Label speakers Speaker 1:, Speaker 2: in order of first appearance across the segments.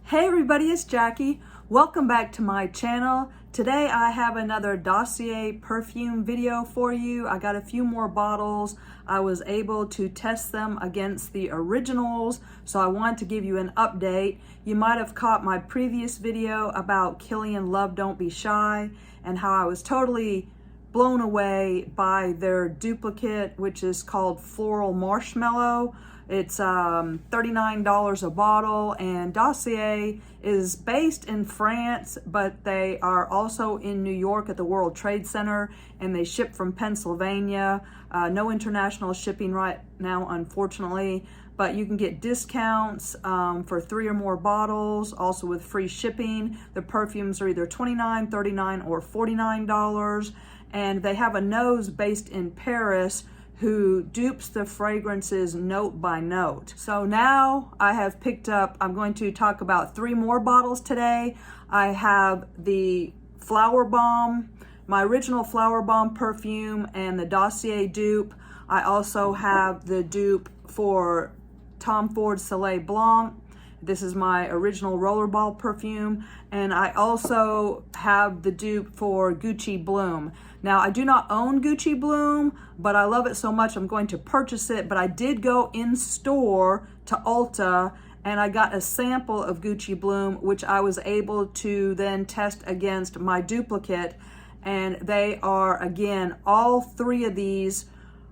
Speaker 1: Hey everybody, it's Jackie. Welcome back to my channel. Today I have another Dossier perfume video for you. I got a few more bottles. I was able to test them against the originals, so I wanted to give you an update. You might have caught my previous video about Kilian Love Don't Be Shy and how I was totally blown away by their duplicate, which is called Floral Marshmallow. It's $39 a bottle, and Dossier is based in France, but they are also in New York at the World Trade Center, and they ship from Pennsylvania. No international shipping right now, unfortunately, but you can get discounts for 3 or more bottles, also with free shipping. The perfumes are either $29, $39, or $49, and they have a nose based in Paris who dupes the fragrances note by note. So now I have picked up, I'm going to talk about 3 more bottles today. I have the Flowerbomb, my original Flowerbomb perfume, and the Dossier dupe. I also have the dupe for Tom Ford Soleil Blanc. This is my original rollerball perfume. And I also have the dupe for Gucci Bloom. Now, I do not own Gucci Bloom, but I love it so much I'm going to purchase it. But I did go in store to Ulta and I got a sample of Gucci Bloom, which I was able to then test against my duplicate. And they are, again, all 3 of these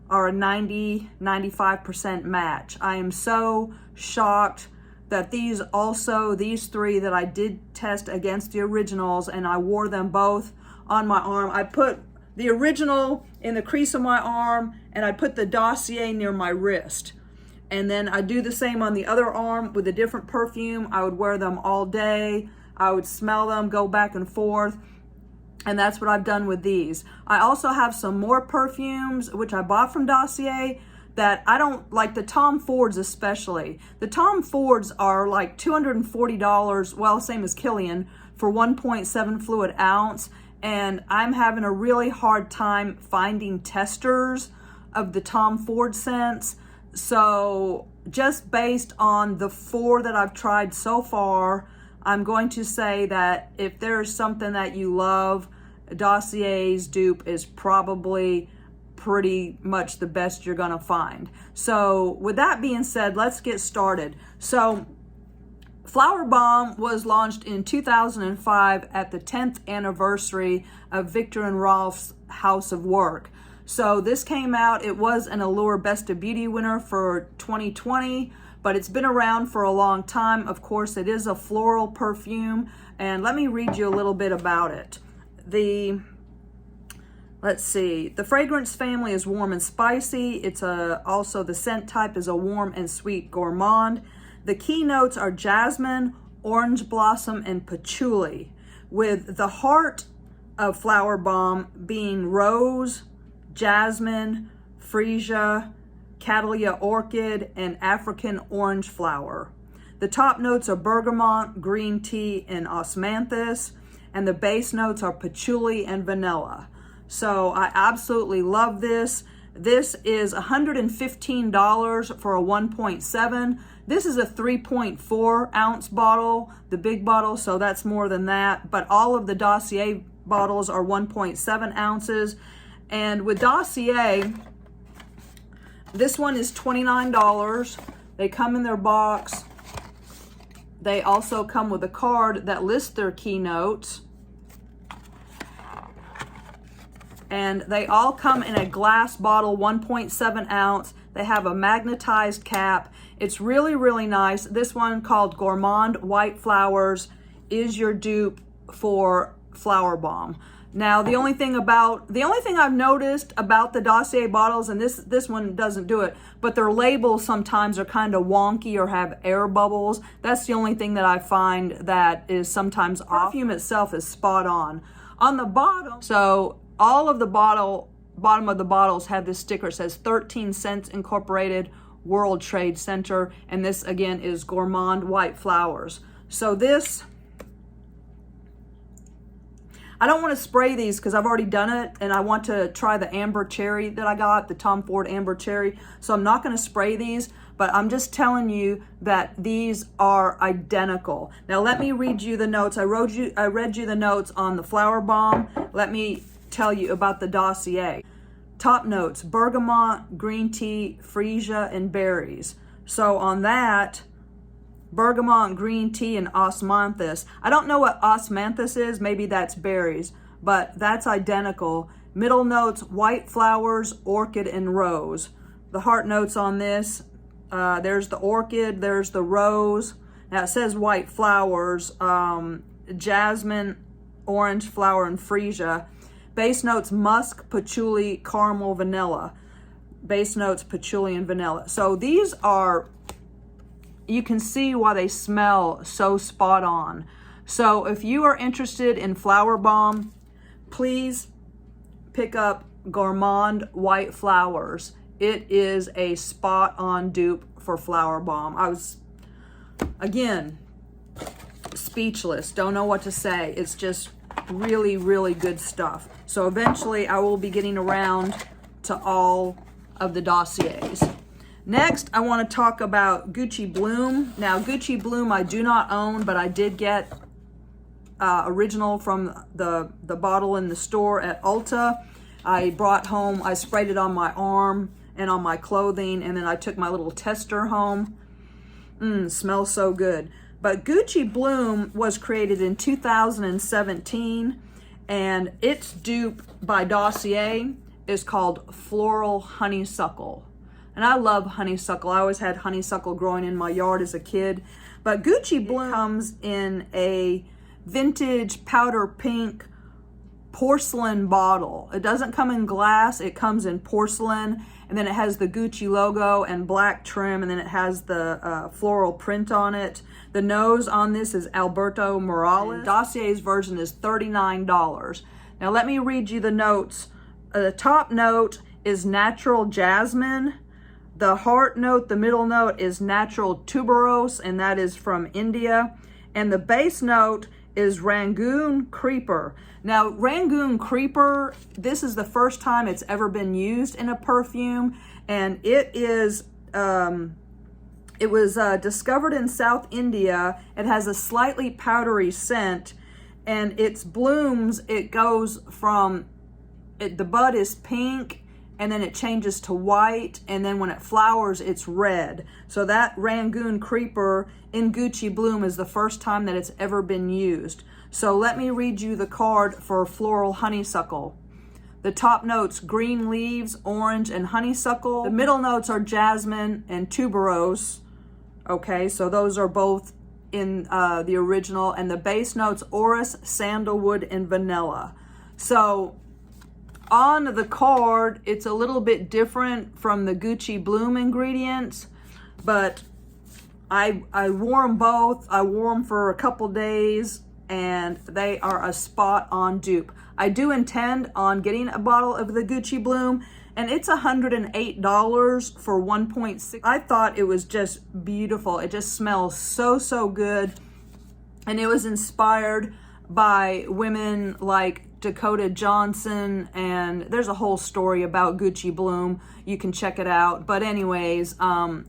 Speaker 1: are a 90-95% match. I am so shocked that these 3 that I did test against the originals, and I wore them both on my arm. I put the original in the crease of my arm, and I put the Dossier near my wrist. And then I do the same on the other arm with a different perfume. I would wear them all day. I would smell them, go back and forth. And that's what I've done with these. I also have some more perfumes, which I bought from Dossier, that I don't like, the Tom Fords especially. The Tom Fords are like $240, well, same as Kilian, for 1.7 fluid ounce. And I'm having a really hard time finding testers of the Tom Ford scents. So just based on the 4 that I've tried so far, I'm going to say that if there's something that you love, Dossier's dupe is probably pretty much the best you're gonna find. So with that being said, let's get started. So Flowerbomb was launched in 2005 at the 10th anniversary of Viktor and Rolf's House of Work. So this came out, it was an Allure Best of Beauty winner for 2020, but it's been around for a long time. Of course, it is a floral perfume, and let me read you a little bit about it. Let's see, the fragrance family is warm and spicy. It's also the scent type is a warm and sweet gourmand. The key notes are jasmine, orange blossom, and patchouli, with the heart of Flowerbomb being rose, jasmine, freesia, Cattleya orchid, and African orange flower. The top notes are bergamot, green tea, and osmanthus, and the base notes are patchouli and vanilla. So I absolutely love this. This is $115 for a 1.7. This is a 3.4 ounce bottle, the big bottle, so that's more than that. But all of the Dossier bottles are 1.7 ounces. And with Dossier, this one is $29. They come in their box. They also come with a card that lists their keynotes. And they all come in a glass bottle, 1.7 ounce. They have a magnetized cap. It's really, really nice. This one, called Gourmand White Flowers, is your dupe for Flowerbomb. Now, the only thing I've noticed about the Dossier bottles, and this one doesn't do it, but their labels sometimes are kind of wonky or have air bubbles. That's the only thing that I find that is sometimes off. Perfume itself is spot on. On the bottom, so all of the bottom of the bottles have this sticker. It says 13 cents incorporated, World Trade Center, and this again is Gourmand White Flowers. So this, I don't want to spray these because I've already done it, and I want to try the Amber Cherry that I got, the Tom Ford Amber Cherry. So I'm not going to spray these, but but I'm just telling you that these are identical. Now let me read you the notes. I read you the notes on the Flowerbomb. Let me tell you about the Dossier. Top notes: bergamot, green tea, freesia, and berries. So on that, bergamot, green tea, and osmanthus. I don't know what osmanthus is. Maybe that's berries, but that's identical. Middle notes: white flowers, orchid, and rose. The heart notes on this, there's the orchid, there's the rose. Now it says white flowers, jasmine, orange flower, and freesia. Base notes: musk, patchouli, caramel, vanilla. Base notes: patchouli and vanilla. So these are, you can see why they smell so spot on. So if you are interested in Flowerbomb, please pick up Gourmand White Flowers. It is a spot on dupe for Flowerbomb. I was, again, speechless. Don't know what to say. It's just really, really good stuff. So eventually I will be getting around to all of the Dossiers. Next, I want to talk about Gucci Bloom. Now, Gucci Bloom I do not own, but I did get original from the bottle in the store at Ulta. I brought home, I sprayed it on my arm and on my clothing, and then I took my little tester home. Smells so good. But Gucci Bloom was created in 2017, and its dupe by Dossier is called Floral Honeysuckle. And I love honeysuckle. I always had honeysuckle growing in my yard as a kid. But Gucci Bloom comes in a vintage powder pink porcelain bottle. It doesn't come in glass, it comes in porcelain, and then it has the Gucci logo and black trim, and then it has the floral print on it. The nose on this is Alberto Morales. Dossier's version is $39. Now let me read you the notes. The top note is natural jasmine. The heart note, the middle note, is natural tuberose, and that is from India. And the base note is Rangoon Creeper. Now, Rangoon Creeper, this is the first time it's ever been used in a perfume, and it is, it was discovered in South India. It has a slightly powdery scent, and its blooms, it goes from, the bud is pink, and then it changes to white, and then when it flowers, it's red. So that Rangoon Creeper in Gucci Bloom is the first time that it's ever been used. So let me read you the card for Floral Honeysuckle. The top notes: green leaves, orange, and honeysuckle. The middle notes are jasmine and tuberose. Okay, so those are both in the original. And the base notes: orris, sandalwood, and vanilla. So on the card, it's a little bit different from the Gucci Bloom ingredients, but I wore them both. I wore them for a couple days, and they are a spot on dupe. I do intend on getting a bottle of the Gucci Bloom, and it's $108 for 1.6. I thought it was just beautiful. It just smells so, so good. And it was inspired by women like Dakota Johnson, and there's a whole story about Gucci Bloom. You can check it out. But anyways,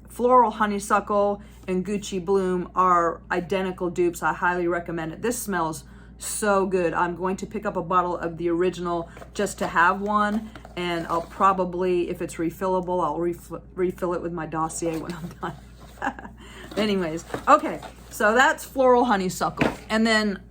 Speaker 1: Floral Honeysuckle and Gucci Bloom are identical dupes. I highly recommend it. This smells so good. I'm going to pick up a bottle of the original just to have one, and I'll probably, if it's refillable, I'll refill it with my Dossier when I'm done. Anyways, okay, so that's Floral Honeysuckle. And then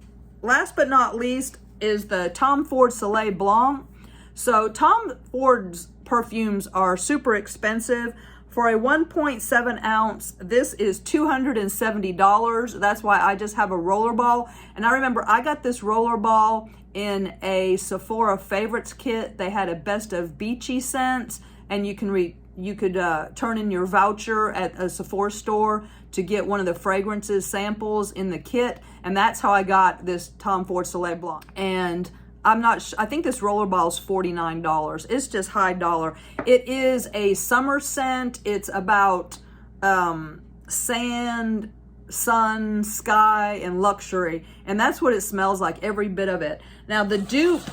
Speaker 1: last but not least is the Tom Ford Soleil Blanc. So Tom Ford's perfumes are super expensive. For a 1.7 ounce, this is $270. That's why I just have a roller ball. And I remember I got this roller ball in a Sephora favorites kit. They had a best of beachy scents, and you could turn in your voucher at a Sephora store to get one of the fragrances samples in the kit. And that's how I got this Tom Ford Soleil Blanc. And I'm not I think this roller ball is $49. It's just high dollar. It is a summer scent. It's about sand, sun, sky, and luxury. And that's what it smells like, every bit of it. Now the dupe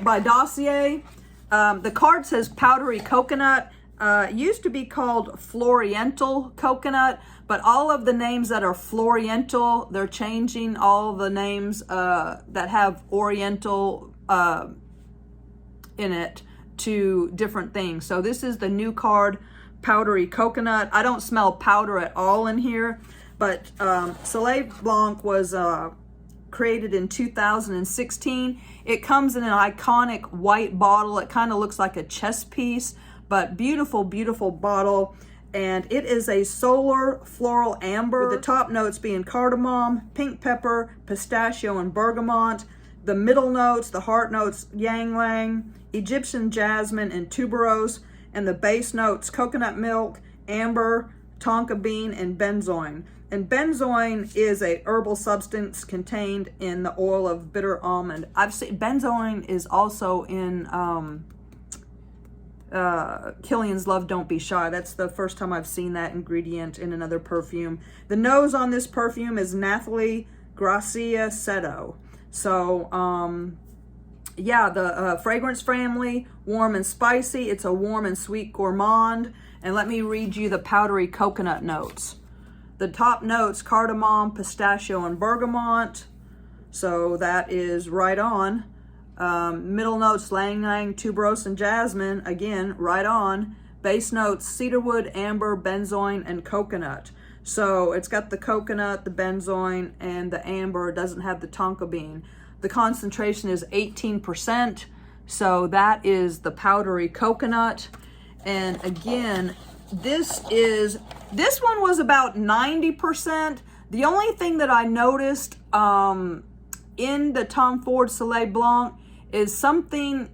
Speaker 1: by Dossier, the card says powdery coconut. it used to be called Floriental Coconut, but all of the names that are Floriental, they're changing all the names that have Oriental in it to different things. So this is the new card, Powdery Coconut. I don't smell powder at all in here, but Soleil Blanc was created in 2016. It comes in an iconic white bottle. It kind of looks like a chess piece, but beautiful, beautiful bottle. And it is a solar floral amber, with the top notes being cardamom, pink pepper, pistachio, and bergamot. The middle notes, the heart notes, ylang ylang, Egyptian jasmine, and tuberose. And the base notes, coconut milk, amber, tonka bean, and benzoin. And benzoin is a herbal substance contained in the oil of bitter almond. I've seen benzoin is also in Kilian's Love Don't Be Shy. That's the first time I've seen that ingredient in another perfume. The nose on this perfume is Nathalie Gracia Seto. So, yeah, the fragrance family, warm and spicy. It's a warm and sweet gourmand. And let me read you the powdery coconut notes. The top notes, cardamom, pistachio, and bergamot. So that is right on. Middle notes, ylang ylang, tuberose, and jasmine. Again, right on. Base notes, cedarwood, amber, benzoin, and coconut. So it's got the coconut, the benzoin, and the amber. It doesn't have the tonka bean. The concentration is 18%. So that is the powdery coconut. And again, this one was about 90%. The only thing that I noticed in the Tom Ford Soleil Blanc is something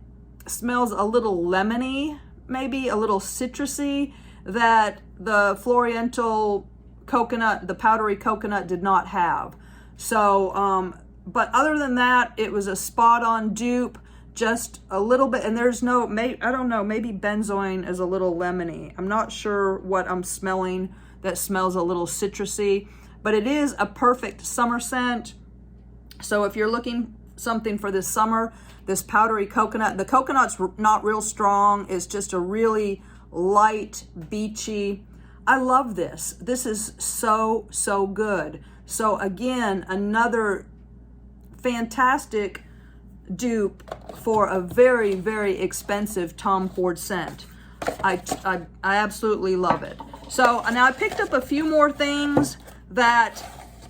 Speaker 1: smells a little lemony, maybe a little citrusy, that the Floriental coconut, the powdery coconut, did not have. So, but other than that, it was a spot-on dupe, just a little bit, and there's no, I don't know, maybe benzoin is a little lemony. I'm not sure what I'm smelling that smells a little citrusy, but it is a perfect summer scent. So if you're looking something for this summer, this powdery coconut, the coconut's not real strong. It's just a really light, beachy. I love this. This is so, so good. So again, another fantastic dupe for a very, very expensive Tom Ford scent. I absolutely love it. So now I picked up a few more things that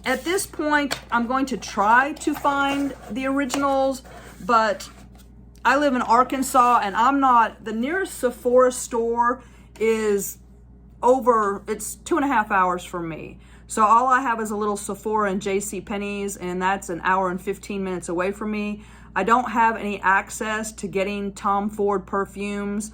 Speaker 1: at this point I'm going to try to find the originals, but I live in Arkansas and I'm not, the nearest Sephora store is over, it's 2.5 hours from me. So all I have is a little Sephora and JCPenney's, and that's an hour and 15 minutes away from me. I don't have any access to getting Tom Ford perfumes.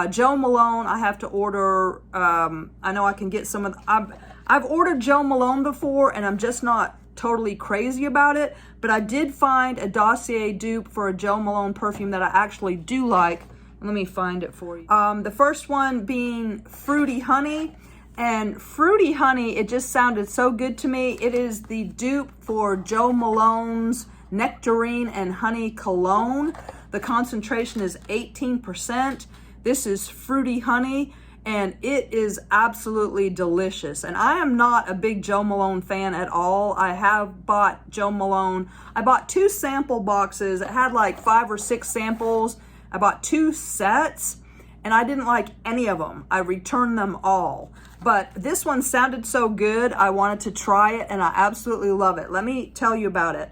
Speaker 1: Jo Malone, I have to order, I know I can get some of the, I've ordered Jo Malone before and I'm just not totally crazy about it, but I did find a Dossier dupe for a Jo Malone perfume that I actually do like. Let me find it for you. The first one being Fruity Honey. And Fruity Honey, it just sounded so good to me. It is the dupe for Jo Malone's Nectarine and Honey Cologne. The concentration is 18%. This is Fruity Honey, and it is absolutely delicious. And I am not a big Jo Malone fan at all. I have bought Jo Malone. I bought 2 sample boxes. It had like 5 or 6 samples. I bought 2 sets, and I didn't like any of them. I returned them all. But this one sounded so good, I wanted to try it, and I absolutely love it. Let me tell you about it.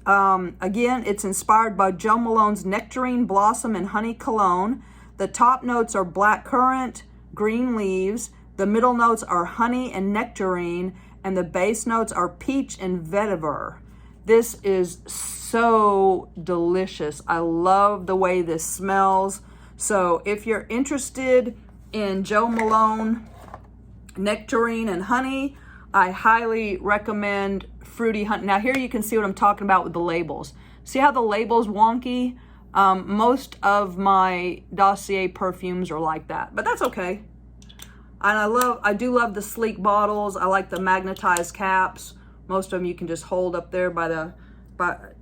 Speaker 1: Again, it's inspired by Jo Malone's Nectarine, Blossom, and Honey Cologne. The top notes are blackcurrant, green leaves. The middle notes are honey and nectarine, and the base notes are peach and vetiver. This is so delicious. I love the way this smells. So if you're interested in Jo Malone Nectarine and Honey, I highly recommend Fruity Honey. Now here you can see what I'm talking about with the labels. See how the label's wonky? Most of my Dossier perfumes are like that, but that's okay. And I do love the sleek bottles. I like the magnetized caps. Most of them you can just hold up there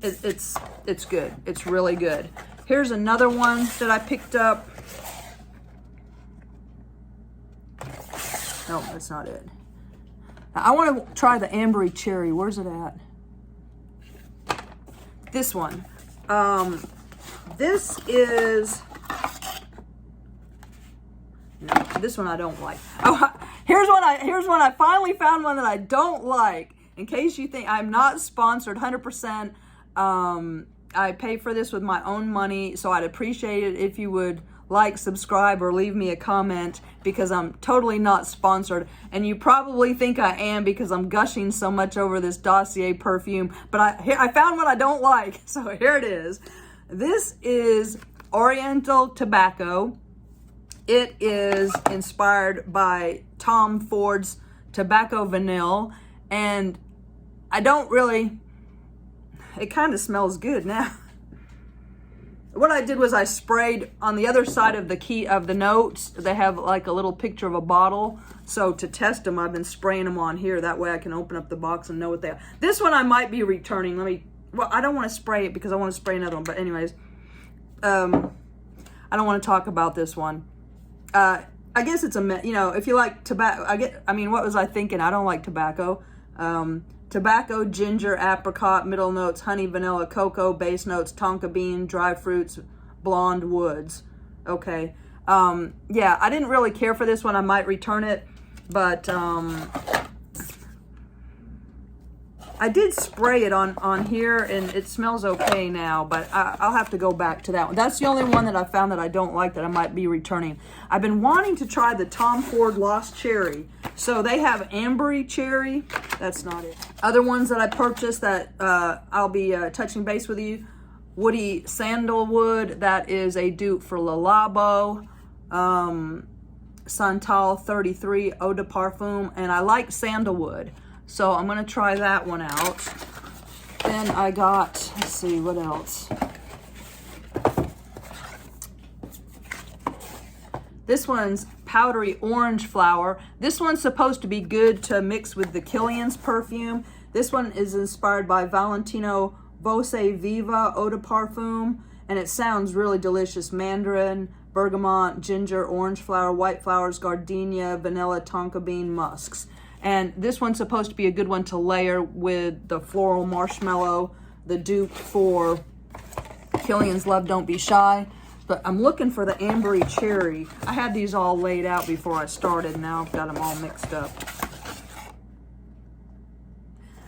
Speaker 1: it's good. It's really good. Here's another one that I picked up. No, that's not it. Now, I want to try the ambery cherry. Where's it at? This one. This is... No, this one I don't like. Oh, here's one I finally found one that I don't like. In case you think I'm not sponsored 100%, I pay for this with my own money, so I'd appreciate it if you would like, subscribe, or leave me a comment, because I'm totally not sponsored. And you probably think I am because I'm gushing so much over this Dossier perfume, but I found one I don't like, so here it is. This is Oriental Tobacco. It is inspired by Tom Ford's Tobacco Vanille, and I don't really, it kind of smells good now. What I did was I sprayed on the other side of the key of the notes. They have like a little picture of a bottle. So to test them, I've been spraying them on here. That way I can open up the box and know what they are. This one I might be returning. Well, I don't want to spray it because I want to spray another one. But anyways, I don't want to talk about this one. I guess it's if you like tobacco, what was I thinking? I don't like tobacco. Tobacco, ginger, apricot, middle notes, honey, vanilla, cocoa, base notes, tonka bean, dry fruits, blonde woods. Okay. Yeah, I didn't really care for this one. I might return it, but I did spray it on here, and it smells okay now, but I'll have to go back to that one. That's the only one that I found that I don't like that I might be returning. I've been wanting to try the Tom Ford Lost Cherry. So they have ambery cherry. That's not it. Other ones that I purchased that I'll be touching base with you. Woody Sandalwood. That is a dupe for Labo Santal 33 Eau de Parfum. And I like sandalwood, so I'm going to try that one out. Then I got, let's see, what else? This one's powdery orange flower. This one's supposed to be good to mix with the Kilian's perfume. This one is inspired by Valentino Voce Viva Eau de Parfum, and it sounds really delicious. Mandarin, bergamot, ginger, orange flower, white flowers, gardenia, vanilla, tonka bean, musks. And this one's supposed to be a good one to layer with the floral marshmallow, the dupe for Kilian's Love Don't Be Shy. But I'm looking for the ambery cherry. I had these all laid out before I started. Now I've got them all mixed up.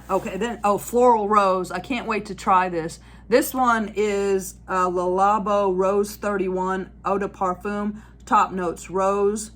Speaker 1: Okay, then, Floral Rose. I can't wait to try this. This one is Labo Rose 31 Eau de Parfum. Top notes, rose,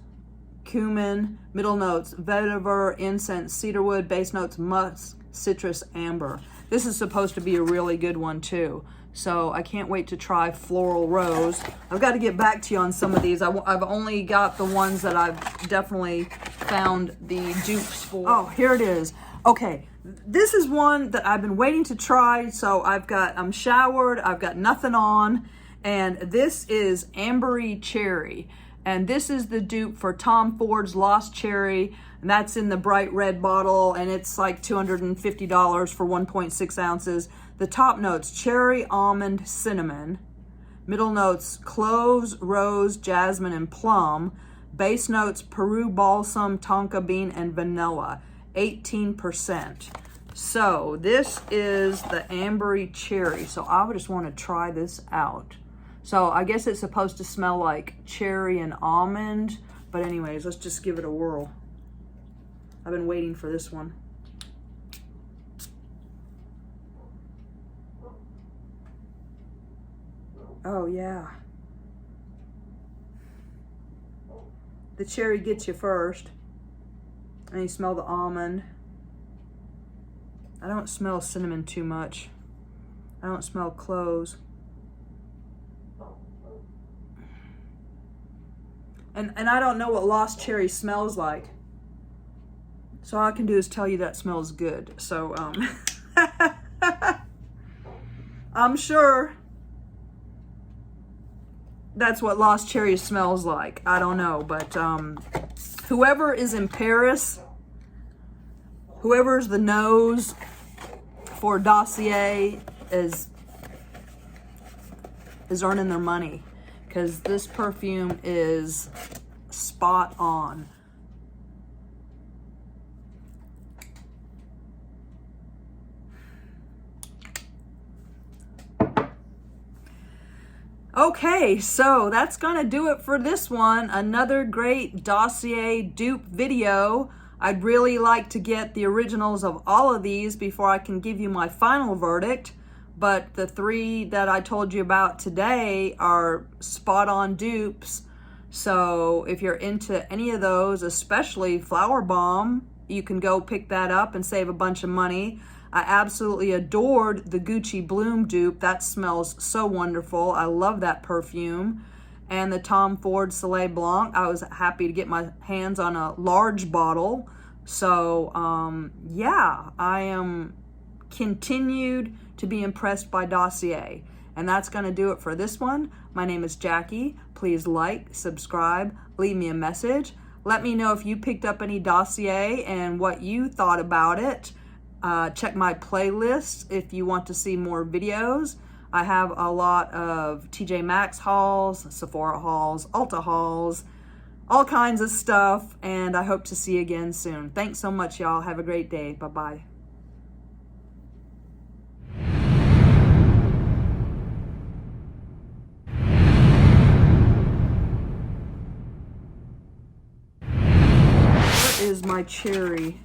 Speaker 1: cumin. Middle notes, vetiver, incense, cedarwood. Base notes, musk, citrus, amber. This is supposed to be a really good one too. So I can't wait to try Floral Rose. I've got to get back to you on some of these. I've only got the ones that I've definitely found the dupes for. Oh, here it is. Okay, this is one that I've been waiting to try. So I'm showered, I've got nothing on, and this is Ambery Cherry. And this is the dupe for Tom Ford's Lost Cherry, and that's in the bright red bottle, and it's like $250 for 1.6 ounces. The top notes, cherry, almond, cinnamon. Middle notes, cloves, rose, jasmine, and plum. Base notes, Peru balsam, tonka bean, and vanilla. 18%. So this is the Ambery Cherry. So I would just want to try this out. So I guess it's supposed to smell like cherry and almond. But anyways, let's just give it a whirl. I've been waiting for this one. Oh yeah. The cherry gets you first. And you smell the almond. I don't smell cinnamon too much. I don't smell cloves. And I don't know what Lost Cherry smells like. So all I can do is tell you that smells good. So I'm sure that's what Lost Cherry smells like. I don't know, but whoever is in Paris, whoever's the nose for Dossier is earning their money, because this perfume is spot on. Okay, so that's gonna do it for this one. Another great Dossier dupe video. I'd really like to get the originals of all of these before I can give you my final verdict, but the three that I told you about today are spot on dupes. So if you're into any of those, especially Flowerbomb, you can go pick that up and save a bunch of money. I absolutely adored the Gucci Bloom dupe. That smells so wonderful. I love that perfume. And the Tom Ford Soleil Blanc, I was happy to get my hands on a large bottle. So yeah, I am continued to be impressed by Dossier. And that's gonna do it for this one. My name is Jackie. Please like, subscribe, leave me a message. Let me know if you picked up any Dossier and what you thought about it. Check my playlist if you want to see more videos. I have a lot of TJ Maxx hauls, Sephora hauls, Ulta hauls, all kinds of stuff, and I hope to see you again soon. Thanks so much, y'all. Have a great day. Bye-bye. Where is my cherry?